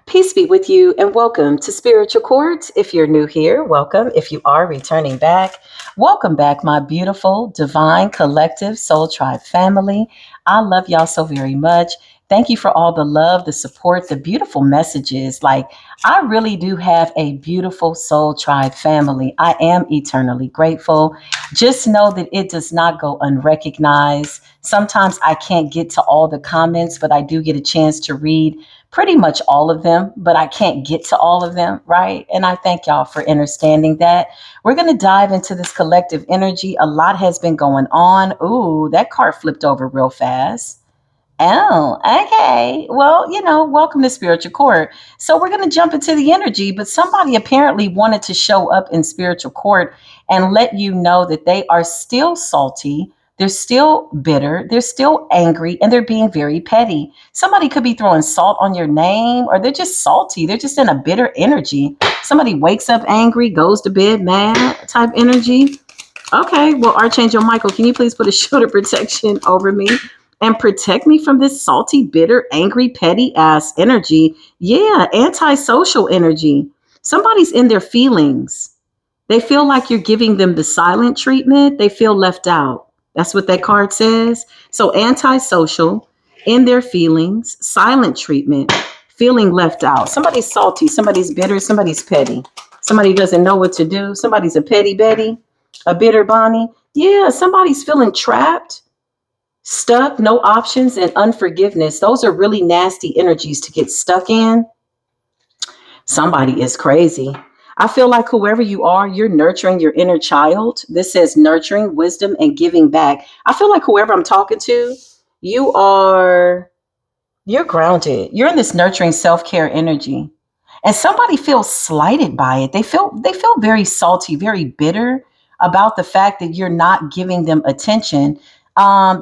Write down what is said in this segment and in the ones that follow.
Peace be with you and welcome to Spiritual Chords. If you're new here, welcome. If you are returning back, welcome back, my beautiful, divine, collective soul tribe family. I love y'all so very much. Thank you for all the love, the support, the beautiful messages. I really do have a beautiful soul tribe family. I am eternally grateful. Just know that it does not go unrecognized. Sometimes I can't get to all the comments, but I do get a chance to read pretty much all of them, but I can't get to all of them, right? And I thank y'all for understanding that. We're going to dive into this collective energy. A lot has been going on. Ooh, that card flipped over real fast. Oh, okay. Well, welcome to Spiritual Court. So we're going to jump into the energy, but somebody apparently wanted to show up in Spiritual Court and let you know that they are still salty. They're still bitter. They're still angry, and they're being very petty. Somebody could be throwing salt on your name, or they're just salty. They're just in a bitter energy. Somebody wakes up angry, goes to bed mad type energy. Okay. Well, Archangel Michael, can you please put a shield of protection over me and protect me from this salty, bitter, angry, petty ass energy? Yeah, antisocial energy. Somebody's in their feelings. They feel like you're giving them the silent treatment. They feel left out. That's what that card says. So antisocial, in their feelings, silent treatment, feeling left out. Somebody's salty, somebody's bitter, somebody's petty. Somebody doesn't know what to do. Somebody's a petty Betty, a bitter Bonnie. Yeah, somebody's feeling trapped, stuck, no options, and unforgiveness. Those are really nasty energies to get stuck in. Somebody is crazy. I feel like whoever you are, you're nurturing your inner child. This says nurturing, wisdom, and giving back. I feel like whoever I'm talking to, you're grounded. You're in this nurturing self-care energy. And somebody feels slighted by it. They feel very salty, very bitter about the fact that you're not giving them attention.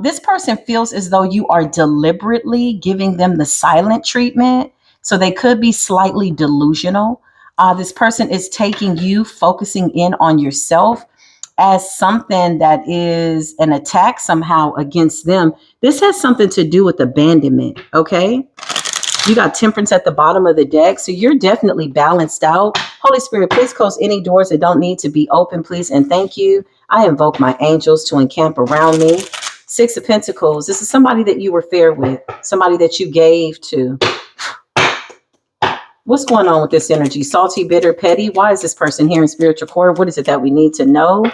This person feels as though you are deliberately giving them the silent treatment. So they could be slightly delusional. This person is taking you, focusing in on yourself as something that is an attack somehow against them. This has something to do with abandonment, okay? You got temperance at the bottom of the deck, so you're definitely balanced out. Holy Spirit, please close any doors that don't need to be open, please, and thank you. I invoke my angels to encamp around me. Six of Pentacles. This is somebody that you were fair with, somebody that you gave to. What's going on with this energy? Salty, bitter, petty. Why is this person here in Spiritual Court? What is it that we need to know?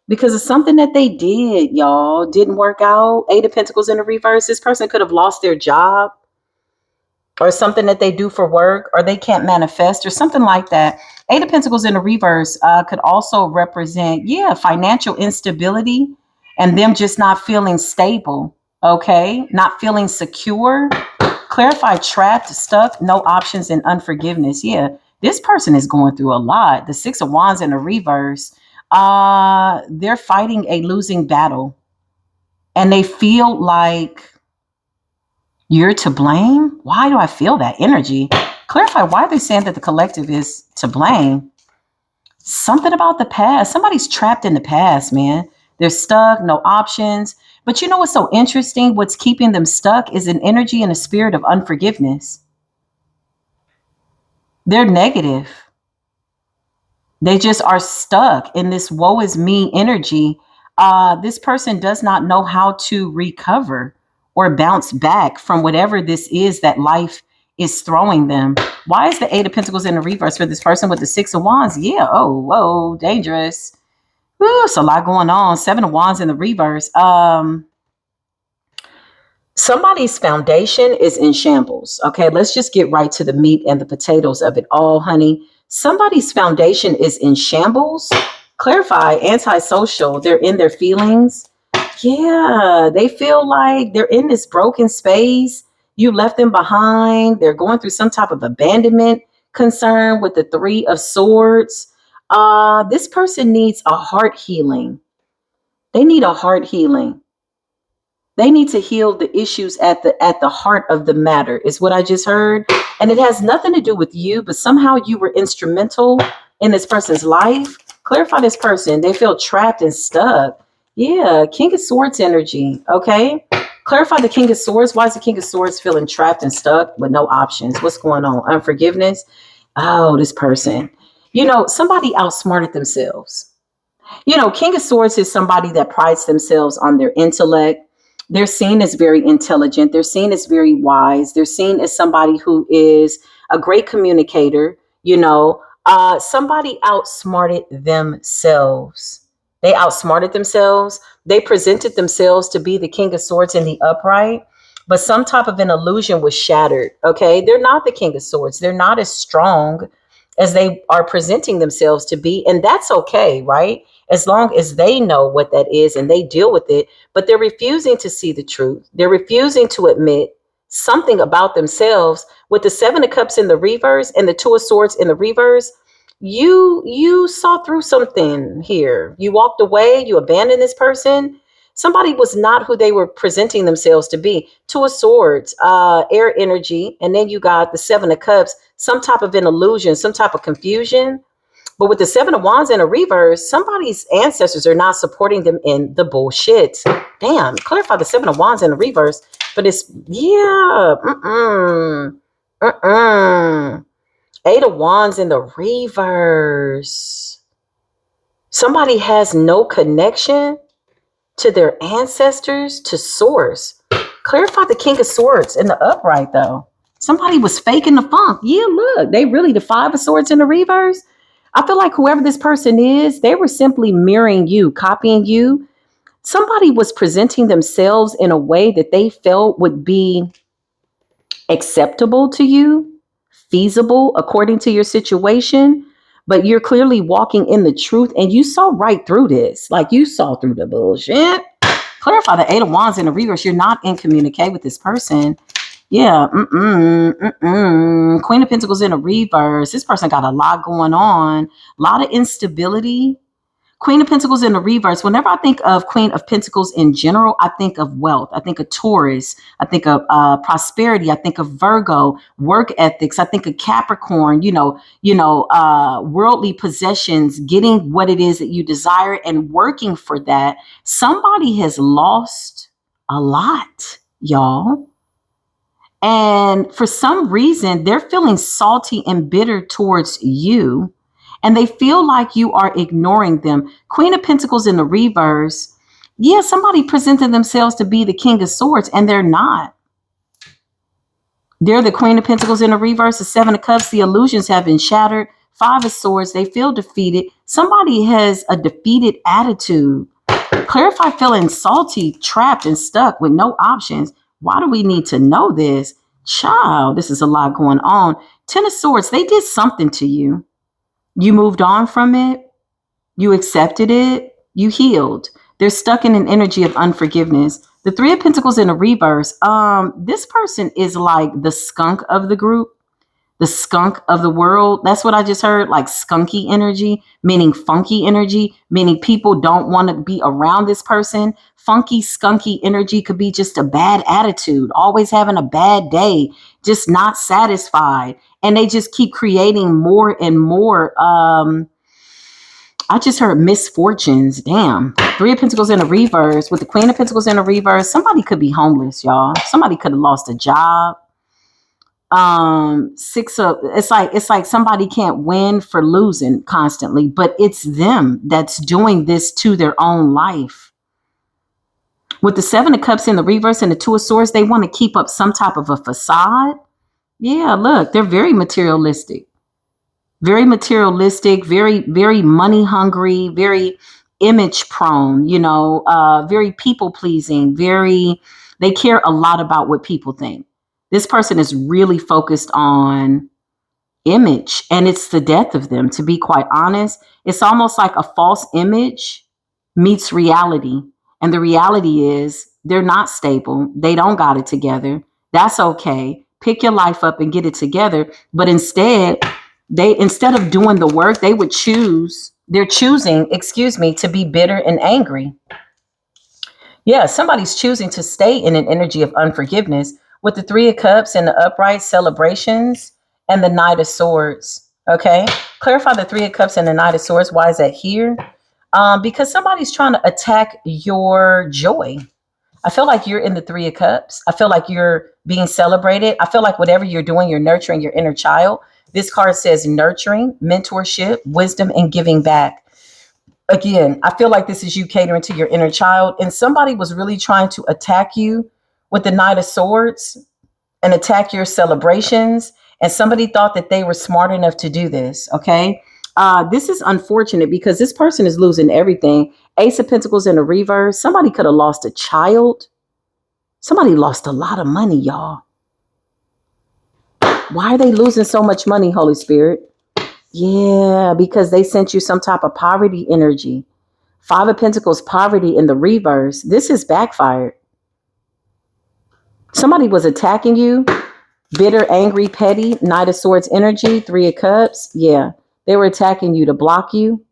Because it's something that they did, y'all. Didn't work out. Eight of Pentacles in the reverse. This person could have lost their job, or something that they do for work, or they can't manifest, or something like that. Eight of Pentacles in the reverse could also represent, financial instability and them just not feeling stable, okay? Not feeling secure. Clarify, trapped, stuck, no options, and unforgiveness. Yeah, this person is going through a lot. The Six of Wands in the reverse, they're fighting a losing battle. And they feel like you're to blame. Why do I feel that energy? Clarify why they're saying that the collective is to blame. Something about the past. Somebody's trapped in the past, man. They're stuck, no options. But you know what's so interesting? What's keeping them stuck is an energy and a spirit of unforgiveness. They're negative. They just are stuck in this woe is me energy. This person does not know how to recover or bounce back from whatever this is that life is throwing them. Why is the Eight of Pentacles in the reverse for this person with the Six of Wands? Yeah, oh, whoa, dangerous. Ooh, it's a lot going on. Seven of Wands in the reverse. Somebody's foundation is in shambles. Okay, let's just get right to the meat and the potatoes of it all, honey. Somebody's foundation is in shambles. Clarify, antisocial. They're in their feelings. Yeah, they feel like they're in this broken space. You left them behind. They're going through some type of abandonment concern with the Three of Swords. This person needs a heart healing. They need a heart healing. They need to heal the issues at the heart of the matter, is what I just heard. And it has nothing to do with you, but somehow you were instrumental in this person's life. Clarify this person. They feel trapped and stuck. Yeah, King of Swords energy. Okay. Clarify the King of Swords. Why is the King of Swords feeling trapped and stuck with no options? What's going on? Unforgiveness. Oh, this person. Somebody outsmarted themselves. King of Swords is somebody that prides themselves on their intellect. They're seen as very intelligent. They're seen as very wise. They're seen as somebody who is a great communicator. Somebody outsmarted themselves. They outsmarted themselves. They presented themselves to be the King of Swords in the upright, but some type of an illusion was shattered. Okay. They're not the King of Swords. They're not as strong as they are presenting themselves to be. And that's okay, right? As long as they know what that is and they deal with it, but they're refusing to see the truth. They're refusing to admit something about themselves. With the Seven of Cups in the reverse and the Two of Swords in the reverse, you saw through something here. You walked away, you abandoned this person. Somebody was not who they were presenting themselves to be. Two of Swords, air energy, and then you got the Seven of Cups, some type of an illusion, some type of confusion. But with the Seven of Wands in a reverse, somebody's ancestors are not supporting them in the bullshit. Damn, clarify the Seven of Wands in the reverse. But it's, yeah, Eight of Wands in the reverse. Somebody has no connection to their ancestors, to source. Clarify the King of Swords in the upright, though. Somebody was faking the funk. Yeah, look, they really, the Five of Swords in the reverse. I feel like whoever this person is, they were simply mirroring you, copying you. Somebody was presenting themselves in a way that they felt would be acceptable to you, feasible according to your situation, but you're clearly walking in the truth and you saw right through this. Like you saw through the bullshit. Clarify the Eight of Wands in the reverse. You're not in communicate with this person. Yeah. Queen of Pentacles in a reverse. This person got a lot going on, a lot of instability. Queen of Pentacles in the reverse. Whenever I think of Queen of Pentacles in general, I think of wealth. I think of Taurus. I think of prosperity. I think of Virgo, work ethics. I think of Capricorn, worldly possessions, getting what it is that you desire and working for that. Somebody has lost a lot, y'all. And for some reason, they're feeling salty and bitter towards you. And they feel like you are ignoring them. Queen of Pentacles in the reverse. Yeah, somebody presented themselves to be the King of Swords, and they're not. They're the Queen of Pentacles in the reverse. The Seven of Cups, the illusions have been shattered. Five of Swords, they feel defeated. Somebody has a defeated attitude. Clarify feeling salty, trapped, and stuck with no options. Why do we need to know this? Child, this is a lot going on. Ten of Swords, they did something to you. You moved on from it. You accepted it. You healed. They're stuck in an energy of unforgiveness. The Three of Pentacles in a reverse. This person is like the skunk of the group, the skunk of the world. That's what I just heard, like skunky energy, meaning funky energy, meaning people don't want to be around this person. Funky, skunky energy could be just a bad attitude, always having a bad day, just not satisfied. And they just keep creating more and more. I just heard misfortunes. Damn. Three of Pentacles in a reverse with the Queen of Pentacles in a reverse. Somebody could be homeless, y'all. Somebody could have lost a job. It's like somebody can't win for losing constantly, but it's them that's doing this to their own life. With the Seven of Cups in the reverse and the Two of Swords, they want to keep up some type of a facade. Yeah, look, they're very materialistic, very money hungry, very image prone, very people pleasing, they care a lot about what people think. This person is really focused on image, and it's the death of them, to be quite honest. It's almost like a false image meets reality. And the reality is they're not stable. They don't got it together. That's okay. Pick your life up and get it together. But instead of doing the work, they're choosing, to be bitter and angry. Yeah, somebody's choosing to stay in an energy of unforgiveness with the Three of Cups and the upright celebrations and the Knight of Swords. Okay, clarify the Three of Cups and the Knight of Swords. Why is that here? Because somebody's trying to attack your joy. I feel like you're in the Three of Cups. I feel like you're being celebrated. I feel like whatever you're doing, you're nurturing your inner child. This card says nurturing, mentorship, wisdom, and giving back. Again, I feel like this is you catering to your inner child, and somebody was really trying to attack you with the Knight of Swords and attack your celebrations. And somebody thought that they were smart enough to do this. Okay. This is unfortunate because this person is losing everything. Ace of Pentacles in the reverse. Somebody could have lost a child. Somebody lost a lot of money, y'all. Why are they losing so much money, Holy Spirit? Yeah, because they sent you some type of poverty energy. Five of Pentacles, poverty in the reverse. This is backfired. Somebody was attacking you. Bitter, angry, petty, Knight of Swords energy, Three of Cups. Yeah, they were attacking you to block you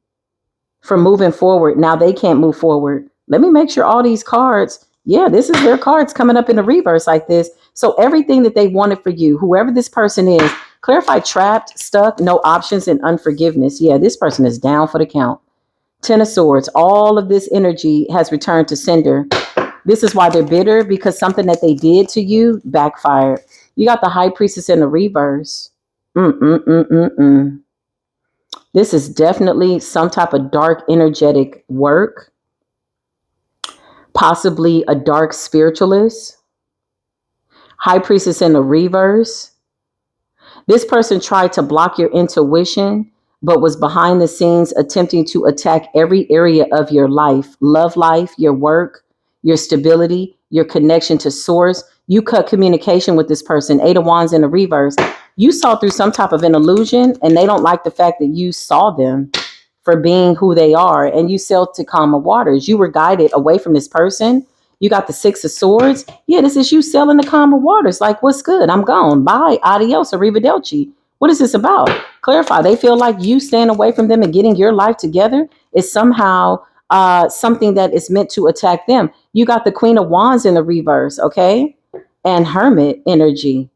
from moving forward. Now they can't move forward. Let me make sure all these cards, yeah, this is their cards coming up in the reverse like this. So everything that they wanted for you, whoever this person is, clarify trapped, stuck, no options, and unforgiveness. Yeah, this person is down for the count. Ten of Swords, all of this energy has returned to sender. This is why they're bitter, because something that they did to you backfired. You got the High Priestess in the reverse. This is definitely some type of dark energetic work. Possibly a dark spiritualist. High Priestess in the reverse. This person tried to block your intuition, but was behind the scenes attempting to attack every area of your life. Love life, your work, your stability, your connection to source. You cut communication with this person. Eight of Wands in the reverse. You saw through some type of an illusion, and they don't like the fact that you saw them for being who they are, and you sailed to calmer waters. You were guided away from this person. You got the Six of Swords. Yeah, this is you sailing the calmer waters. Like, what's good? I'm gone. Bye. Adios. Arrivederci. What is this about? Clarify. They feel like you staying away from them and getting your life together is somehow something that is meant to attack them. You got the Queen of Wands in the reverse, okay? And Hermit energy.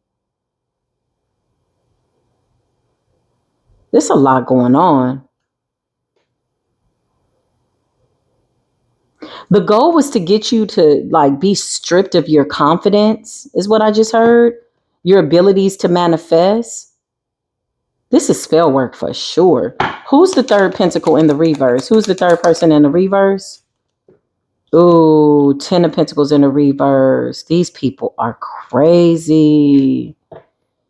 There's a lot going on. The goal was to get you to like be stripped of your confidence, is what I just heard. Your abilities to manifest. This is spell work for sure. Who's the third pentacle in the reverse? Who's the third person in the reverse? Ooh, Ten of Pentacles in the reverse. These people are crazy.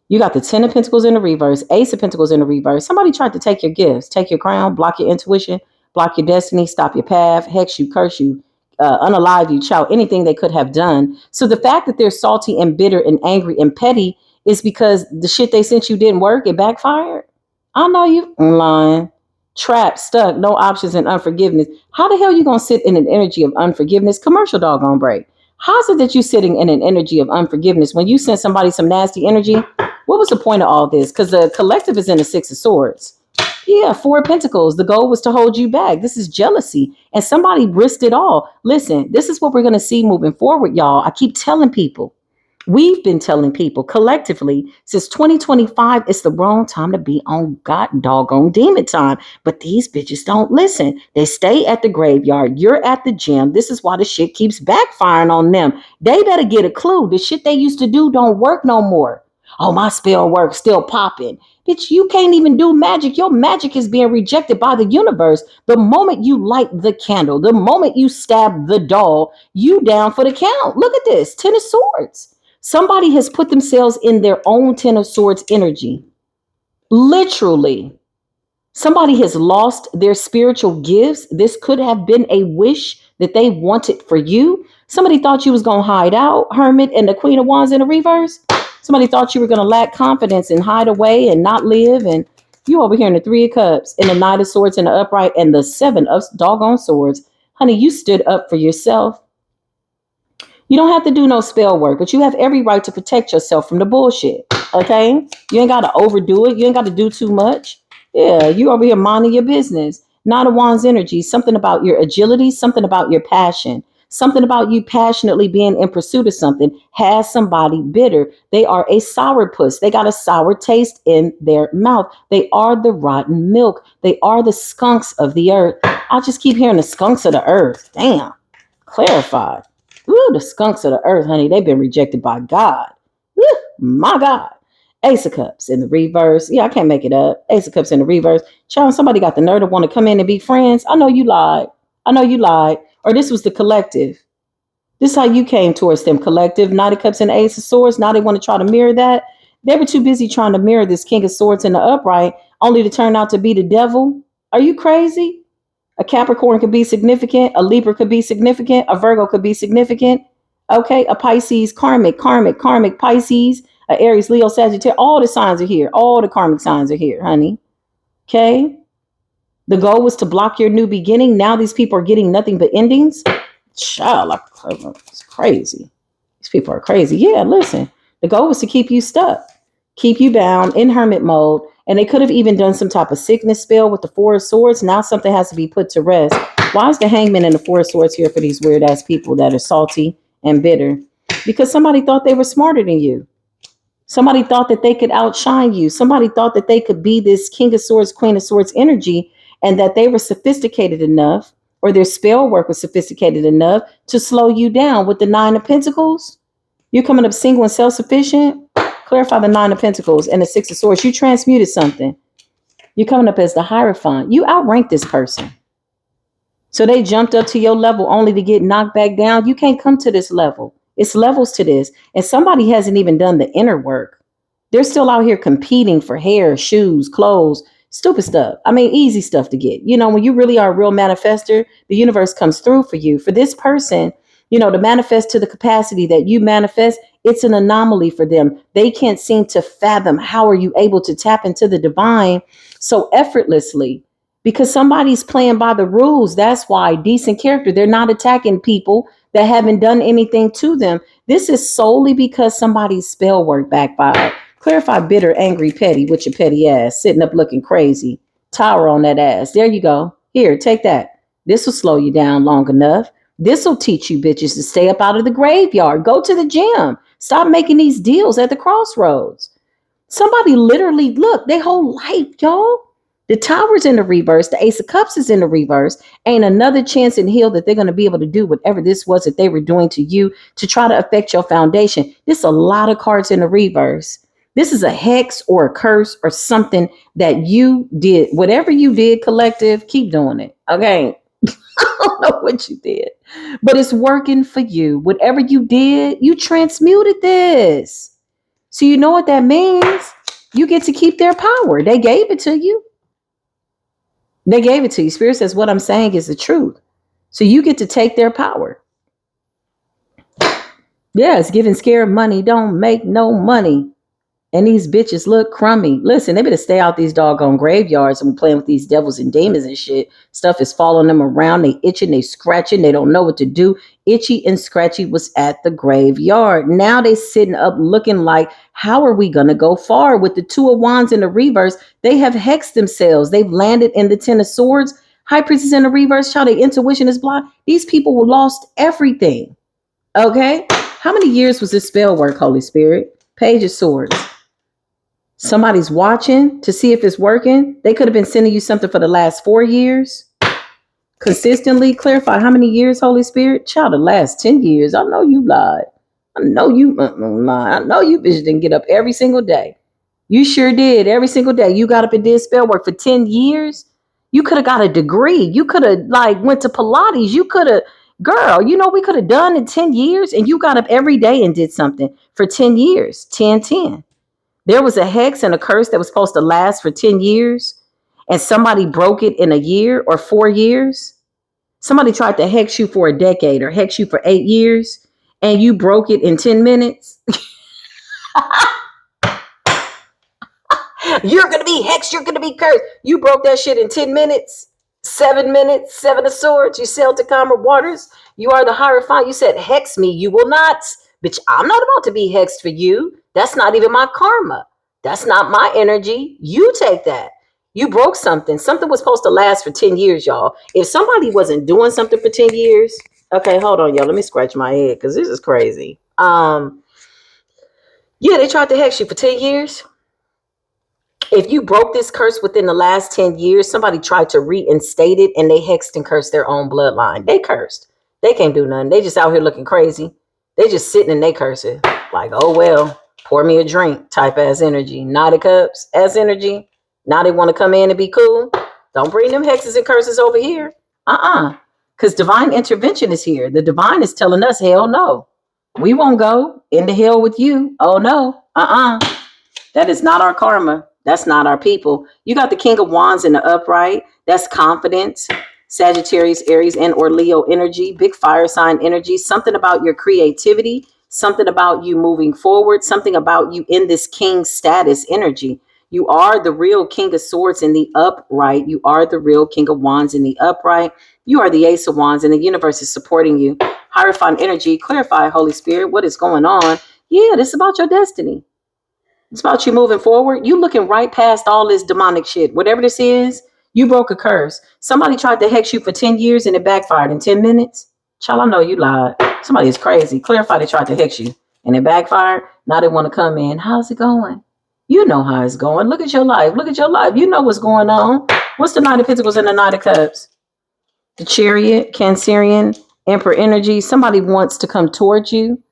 You got the Ten of Pentacles in the reverse, Ace of Pentacles in the reverse. Somebody tried to take your gifts, take your crown, block your intuition, block your destiny, stop your path, hex you, curse you, unalive you, chow, anything they could have done. So the fact that they're salty and bitter and angry and petty is because the shit they sent you didn't work. It backfired. I know you lying. Trapped, stuck, no options, and unforgiveness. How the hell you gonna sit in an energy of unforgiveness? Commercial doggone break. How's it that you sitting in an energy of unforgiveness when you sent somebody some nasty energy? What was the point of all this? Because the collective is in the Six of Swords. Yeah, Four of Pentacles. The goal was to hold you back. This is jealousy. And somebody risked it all. Listen, this is what we're going to see moving forward, y'all. I keep telling people. We've been telling people collectively since 2025, it's the wrong time to be on god doggone demon time. But these bitches don't listen. They stay at the graveyard. You're at the gym. This is why the shit keeps backfiring on them. They better get a clue. The shit they used to do don't work no more. Oh, my spell work still popping. Bitch, you can't even do magic. Your magic is being rejected by the universe. The moment you light the candle, the moment you stab the doll, you down for the count. Look at this, Ten of Swords. Somebody has put themselves in their own Ten of Swords energy. Literally. Somebody has lost their spiritual gifts. This could have been a wish that they wanted for you. Somebody thought you was going to hide out, Hermit and the Queen of Wands in the reverse. Somebody thought you were going to lack confidence and hide away and not live. And you over here in the Three of Cups and the Knight of Swords in the upright and the Seven of doggone Swords. Honey, you stood up for yourself. You don't have to do no spell work, but you have every right to protect yourself from the bullshit. Okay? You ain't got to overdo it. You ain't got to do too much. Yeah, you over here minding your business. Nine of Wands energy, something about your agility, something about your passion. Something about you passionately being in pursuit of something has somebody bitter. They are a sourpuss. They got a sour taste in their mouth. They are the rotten milk. They are the skunks of the earth. I just keep hearing the skunks of the earth. Damn. Clarified. Woo, the skunks of the earth, honey, they've been rejected by God. Woo, my God. Ace of Cups in the reverse. Yeah, I can't make it up. Ace of Cups in the reverse. Child, somebody got the nerve to want to come in and be friends. I know you lied. I know you lied. Or this was the collective. This is how you came towards them, collective. Knight of Cups and Ace of Swords. Now they want to try to mirror that. They were too busy trying to mirror this King of Swords in the upright, only to turn out to be the devil. Are you crazy? A Capricorn could be significant. A Libra could be significant. A Virgo could be significant. Okay, a Pisces, karmic Pisces, a Aries, Leo, Sagittarius. All the signs are here. All the karmic signs are here, honey. Okay. The goal was to block your new beginning. Now these people are getting nothing but endings. Child, it's crazy. These people are crazy. Yeah, listen. The goal was to keep you stuck, keep you bound in hermit mode. And they could have even done some type of sickness spell with the Four of Swords. Now something has to be put to rest. Why is the Hangman and the Four of Swords here for these weird ass people that are salty and bitter? Because somebody thought they were smarter than you. Somebody thought that they could outshine you. Somebody thought that they could be this King of Swords, Queen of Swords energy, and that they were sophisticated enough, or their spell work was sophisticated enough to slow you down with the Nine of Pentacles. You're coming up single and self-sufficient. Clarify the Nine of Pentacles and the Six of Swords. You transmuted something. You're coming up as the Hierophant. You outranked this person. So they jumped up to your level only to get knocked back down. You can't come to this level. It's levels to this. And somebody hasn't even done the inner work. They're still out here competing for hair, shoes, clothes, stupid stuff. I mean, easy stuff to get. You know, when you really are a real manifester, the universe comes through for you. For this person, you know, to manifest to the capacity that you manifest, it's an anomaly for them. They can't seem to fathom how are you able to tap into the divine so effortlessly. Because somebody's playing by the rules. That's why decent character. They're not attacking people that haven't done anything to them. This is solely because somebody's spell work backfired. Clarify bitter, angry, petty with your petty ass, sitting up looking crazy. Tower on that ass. There you go. Here, take that. This will slow you down long enough. This will teach you bitches to stay up out of the graveyard. Go to the gym. Stop making these deals at the crossroads. Somebody literally, look, their whole life, y'all. The Tower's in the reverse. The Ace of Cups is in the reverse. Ain't another chance in hell that they're going to be able to do whatever this was that they were doing to you to try to affect your foundation. There's a lot of cards in the reverse. This is a hex or a curse or something that you did. Whatever you did, collective, keep doing it. Okay. I don't know what you did, but it's working for you. Whatever you did, you transmuted this. So you know what that means? You get to keep their power. They gave it to you. They gave it to you. Spirit says what I'm saying is the truth. So you get to take their power. Yeah, it's giving scared money. Don't make no money. And these bitches look crummy. Listen, they better stay out these doggone graveyards and playing with these devils and demons and shit. Stuff is following them around. They itching, they scratching. They don't know what to do. Itchy and Scratchy was at the graveyard. Now they sitting up looking like, how are we going to go far? With the Two of Wands in the reverse, they have hexed themselves. They've landed in the Ten of Swords. High Priestess in the reverse, child, their intuition is blocked. These people lost everything. Okay? How many years was this spell work, Holy Spirit? Page of Swords. Somebody's watching to see if it's working. They could have been sending you something for the last 4 years. Consistently clarify how many years, Holy Spirit? Child, the last 10 years. I know you lied. I know you lied. I know you bitch didn't get up every single day. You sure did. Every single day. You got up and did spell work for 10 years. You could have got a degree. You could have went to Pilates. You could have, girl, you know we could have done in 10 years. And you got up every day and did something for 10 years. 10, 10. There was a hex and a curse that was supposed to last for 10 years, and somebody broke it in a year or 4 years. Somebody tried to hex you for a decade or hex you for 8 years, and you broke it in 10 minutes. You're going to be hexed. You're going to be cursed. You broke that shit in 10 minutes, 7 minutes, Seven of Swords. You sailed to calmer waters. You are the Hierophant. You said, hex me. You will not. Bitch, I'm not about to be hexed for you. That's not even my karma. That's not my energy. You take that. You broke something. Something was supposed to last for 10 years, y'all. If somebody wasn't doing something for 10 years, okay, hold on, y'all. Let me scratch my head because this is crazy. Yeah, they tried to hex you for 10 years. If you broke this curse within the last 10 years, somebody tried to reinstate it and they hexed and cursed their own bloodline. They cursed. They can't do nothing. They just out here looking crazy. They just sitting in their cursive. Like, oh well, pour me a drink type ass energy. Naughty cups ass energy. Now they want to come in and be cool. Don't bring them hexes and curses over here. Because divine intervention is here. The divine is telling us, hell no. We won't go into hell with you. Oh no. That is not our karma. That's not our people. You got the King of Wands in the upright. That's confidence. Sagittarius, Aries, and or Leo energy. Big fire sign energy. Something about your creativity. Something about you moving forward. Something about you in this king status energy. You are the real King of Swords in the upright. You are the real King of Wands in the upright. You are the Ace of Wands, and the universe is supporting you. Hierophant energy. Clarify, Holy Spirit, what is going on? Yeah, this is about your destiny. It's about you moving forward. You looking right past all this demonic shit. Whatever this is, you broke a curse. Somebody tried to hex you for 10 years and it backfired in 10 minutes. Child, I know you lied. Somebody is crazy. Clarify they tried to hex you and it backfired. Now they want to come in. How's it going? You know how it's going. Look at your life. Look at your life. You know what's going on. What's the Knight of Pentacles and the Knight of Cups? The Chariot, Cancerian, Emperor energy. Somebody wants to come towards you.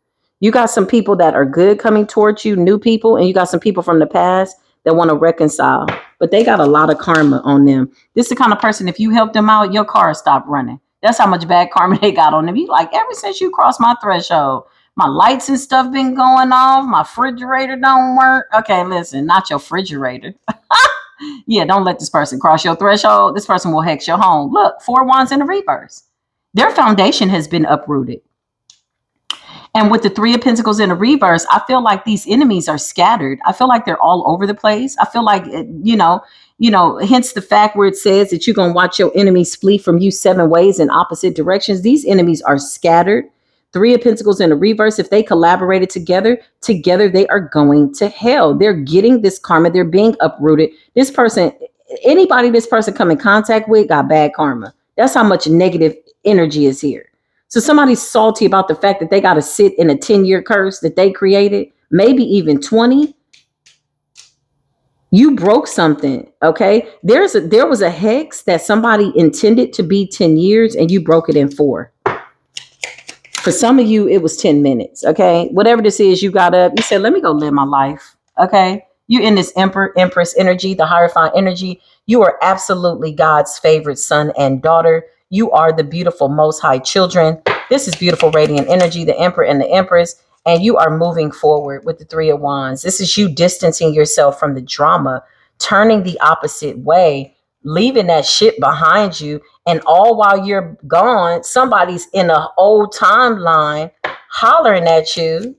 You got some people that are good coming towards you, new people, and you got some people from the past that want to reconcile, but they got a lot of karma on them. This is the kind of person, if you help them out, your car stopped running. That's how much bad karma they got on them. You like, ever since you crossed my threshold, my lights and stuff been going off, my refrigerator don't work. Okay, listen, not your refrigerator. Yeah, don't let this person cross your threshold. This person will hex your home. Look, 4 wands in the reverse. Their foundation has been uprooted. And with the 3 of Pentacles in the reverse, I feel like these enemies are scattered. I feel like they're all over the place. I feel like, hence the fact where it says that you're going to watch your enemies flee from you 7 ways in opposite directions. These enemies are scattered. 3 of Pentacles in the reverse, if they collaborated together, they are going to hell. They're getting this karma. They're being uprooted. This person, anybody this person come in contact with got bad karma. That's how much negative energy is here. So somebody's salty about the fact that they got to sit in a 10-year curse that they created, maybe even 20. You broke something, okay? There was a hex that somebody intended to be 10 years and you broke it in 4. For some of you, it was 10 minutes, okay? Whatever this is, you got up, you said, let me go live my life, okay? You're in this Empress energy, the Hierophant energy. You are absolutely God's favorite son and daughter. You are the beautiful Most High children. This is beautiful radiant energy, the Emperor and the Empress, and you are moving forward with the 3 of Wands. This is you distancing yourself from the drama, turning the opposite way, leaving that shit behind you. And all while you're gone, somebody's in an old timeline hollering at you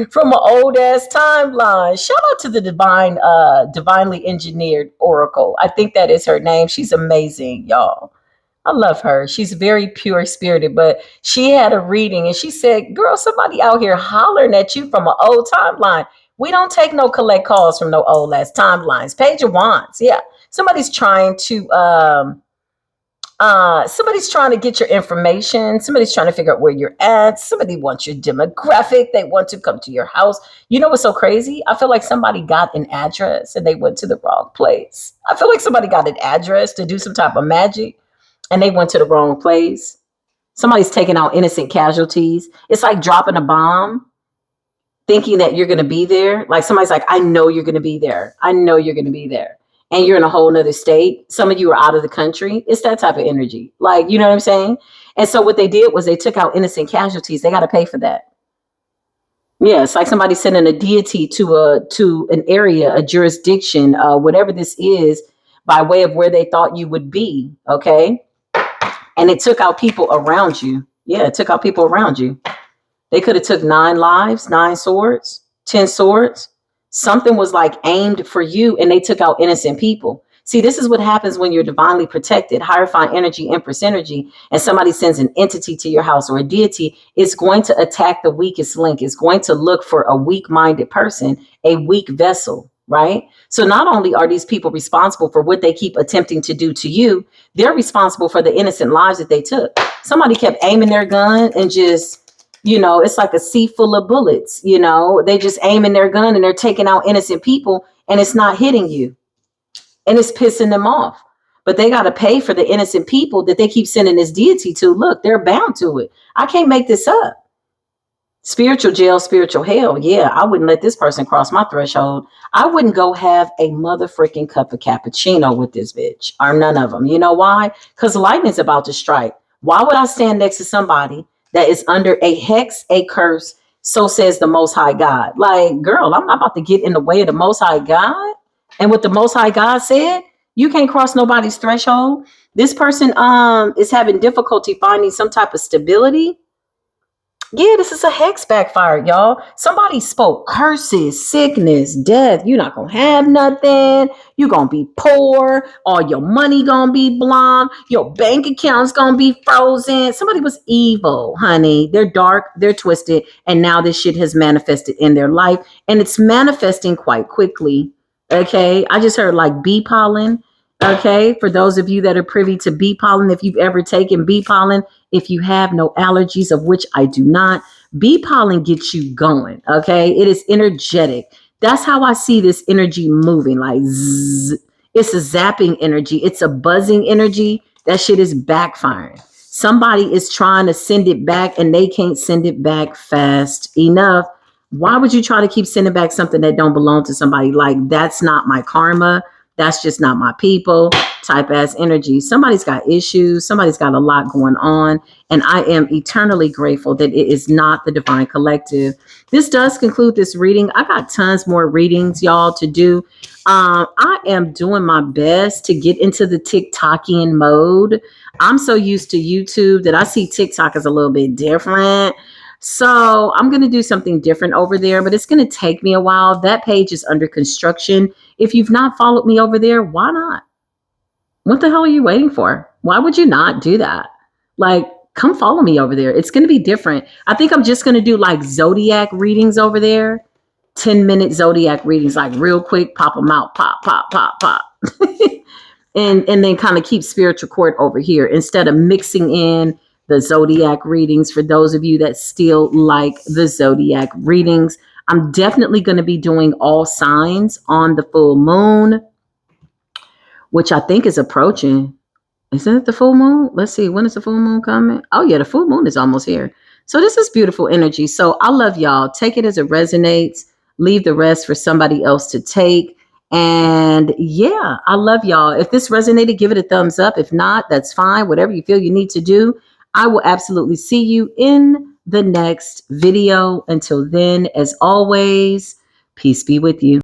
from an old ass timeline. Shout out to the divinely engineered Oracle. I think that is her name. She's amazing, y'all. I love her. She's very pure spirited, but she had a reading and she said, girl, somebody out here hollering at you from an old timeline. We don't take no collect calls from no old ass timelines. Page of Wands. Yeah. Somebody's trying to get your information. Somebody's trying to figure out where you're at. Somebody wants your demographic. They want to come to your house. You know what's so crazy? I feel like somebody got an address and they went to the wrong place. I feel like somebody got an address to do some type of magic and they went to the wrong place. Somebody's taking out innocent casualties. It's like dropping a bomb, thinking that you're going to be there. Like somebody's like, I know you're going to be there. I know you're going to be there. And you're in a whole nother state. Some of you are out of the country. It's that type of energy. Like, you know what I'm saying? And so what they did was they took out innocent casualties. They got to pay for that. Yeah, it's like somebody sending a deity to an area, a jurisdiction, whatever this is, by way of where they thought you would be. Okay. And it took out people around you. Yeah, it took out people around you. They could have took 9 lives, 9 swords, 10 swords. Something was like aimed for you and they took out innocent people. See, this is what happens when you're divinely protected, Hierophant energy, Empress energy, and somebody sends an entity to your house or a deity. It's going to attack the weakest link. It's going to look for a weak-minded person, a weak vessel, right? So not only are these people responsible for what they keep attempting to do to you, they're responsible for the innocent lives that they took. Somebody kept aiming their gun and just... it's like a sea full of bullets, they just aiming their gun and they're taking out innocent people and it's not hitting you and it's pissing them off. but they got to pay for the innocent people that they keep sending this deity to. Look, they're bound to it. I can't make this up. Spiritual jail, spiritual hell. Yeah, I wouldn't let this person cross my threshold. I wouldn't go have a mother freaking cup of cappuccino with this bitch, or none of them. You know why? Because lightning's about to strike. Why would I stand next to somebody that is under a hex, a curse? So says the Most High God. Like, girl, I'm not about to get in the way of the Most High God. And what the Most High God said, you can't cross nobody's threshold. This person is having difficulty finding some type of stability. Yeah, this is a hex backfire, y'all. Somebody spoke curses, sickness, death. You're not gonna have nothing. You're gonna be poor. All your money gonna be blocked. Your bank account's gonna be frozen. Somebody was evil, honey. They're dark, they're twisted, and now this shit has manifested in their life, and it's manifesting quite quickly. Okay, I just heard like bee pollen. Okay, for those of you that are privy to bee pollen, if you've ever taken bee pollen, if you have no allergies, of which I do not, bee pollen gets you going. Okay, it is energetic. That's how I see this energy moving, like zzz. It's a zapping energy. It's a buzzing energy. That shit is backfiring. Somebody is trying to send it back and they can't send it back fast enough. Why would you try to keep sending back something that don't belong to somebody? Like, that's not my karma. That's just not my people type ass energy. Somebody's got issues. Somebody's got a lot going on. And I am eternally grateful that it is not the Divine Collective. This does conclude this reading. I got tons more readings, y'all, to do. I am doing my best to get into the TikTokian mode. I'm so used to YouTube that I see TikTok as a little bit different. So I'm going to do something different over there, but it's going to take me a while. That page is under construction. If you've not followed me over there, why not? What the hell are you waiting for? Why would you not do that? Like, come follow me over there. It's going to be different. I think I'm just going to do like zodiac readings over there. 10-minute zodiac readings, like real quick, pop them out, pop, pop, pop, pop. and then kind of keep spiritual court over here instead of mixing in the zodiac readings. For those of you that still like the zodiac readings, I'm definitely going to be doing all signs on the full moon, which I think is approaching. Isn't it the full moon? Let's see. When is the full moon coming? Oh, yeah, the full moon is almost here. So this is beautiful energy. So I love y'all. Take it as it resonates. Leave the rest for somebody else to take. And yeah, I love y'all. If this resonated, give it a thumbs up. If not, that's fine. Whatever you feel you need to do. I will absolutely see you in the next video. Until then, as always, peace be with you.